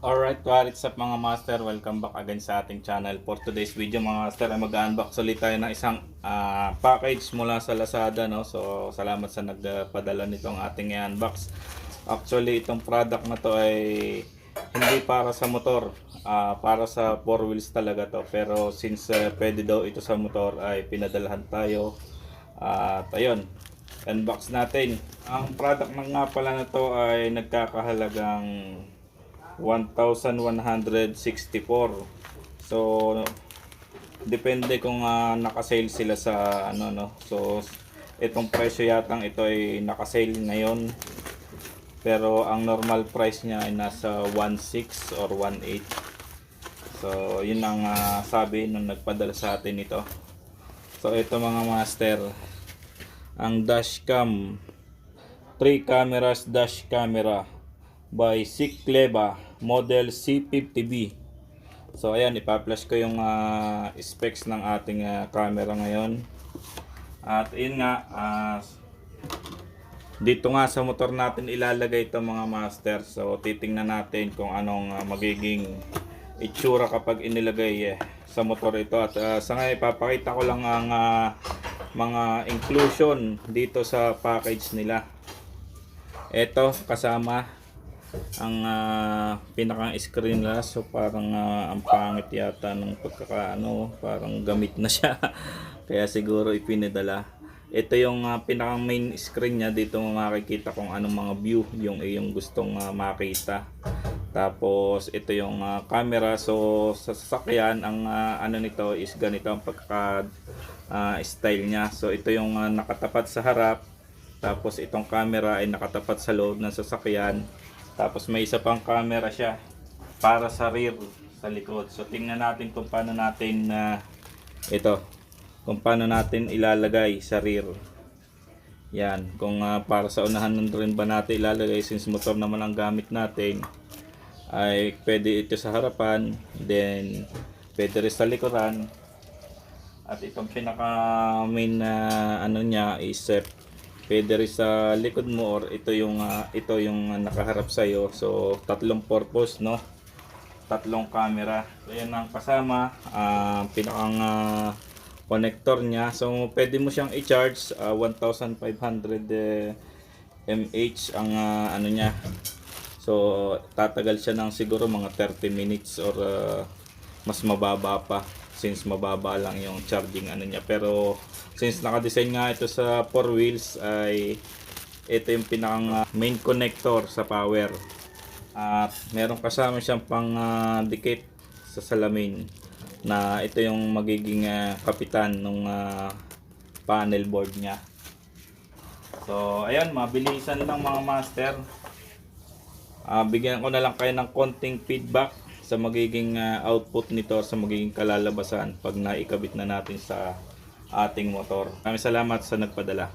Alright, what's up mga master? Welcome back again sa ating channel. For today's video mga master ay mag-unbox ulit tayo ng isang package mula sa Lazada, no? So salamat sa nagpadala nitong ating i-unbox. Actually itong product na to ay hindi para sa motor, para sa 4 wheels talaga to. Pero since pwede daw ito sa motor ay pinadalahan tayo. At ayun, unbox natin. Ang product na nga pala na to ay nagkakahalagang 1,164. So depende kung naka-sale sila sa ano, no. So itong presyo yatang ito ay naka-sale ngayon. Pero ang normal price niya ay nasa 1,600 or 1,800. So yun ang sabi nung nagpadala sa atin ito. So ito mga master, ang dashcam, 3 cameras dash camera by Cicleba model C50B. So ayan, ipa-flash ko yung specs ng ating camera ngayon. At yun nga, dito nga sa motor natin ilalagay ito mga master. So titingnan natin kung anong magiging itsura kapag inilagay sa motor ito. At sa ngayon ipapakita ko lang ang mga inclusion dito sa package nila. Ito kasama ang pinakang screen nila. So parang ang pangit yata ng pagkakaano, parang gamit na siya. Kaya siguro ipinadala. Ito yung pinakang main screen niya. Dito mo makikita kung anong mga view yung iyong gustong makita. Tapos ito yung camera. So sa sasakyan ang ano nito is ganito ang pagkaka style niya. So ito yung nakatapat sa harap. Tapos itong camera ay nakatapat sa loob ng sasakyan. Tapos may isa pang camera siya para sa rear, sa likod. So tingnan natin kung paano natin kung paano natin ilalagay sa rear. Yan, kung para sa unahan rin ba natin ilalagay, since motor naman ang gamit natin, ay pwede ito sa harapan, then pwede rin sa likuran. At itong pinaka main ano niya is pwede rin sa likod mo, or ito yung nakaharap sa iyo. So tatlong purpose, no, tatlong camera. So yan ang kasama, pinakang connector niya. So pwede mo siyang i-charge, 1,500 mAh ang ano niya. So tatagal siya ng siguro mga 30 minutes or mas mababa pa, since mababa lang yung charging ano niya. Pero since naka-design nga ito sa 4 wheels, ay ito yung pinakang main connector sa power. At meron kasama siyang pang dikit sa salamin, na ito yung magiging kapitan ng panel board niya. So ayan, mabilisan lang mga master. Bigyan ko na lang kayo ng konting feedback sa magiging output nito, sa magiging kalalabasan pag naikabit na natin sa ating motor. Maraming salamat sa nagpadala.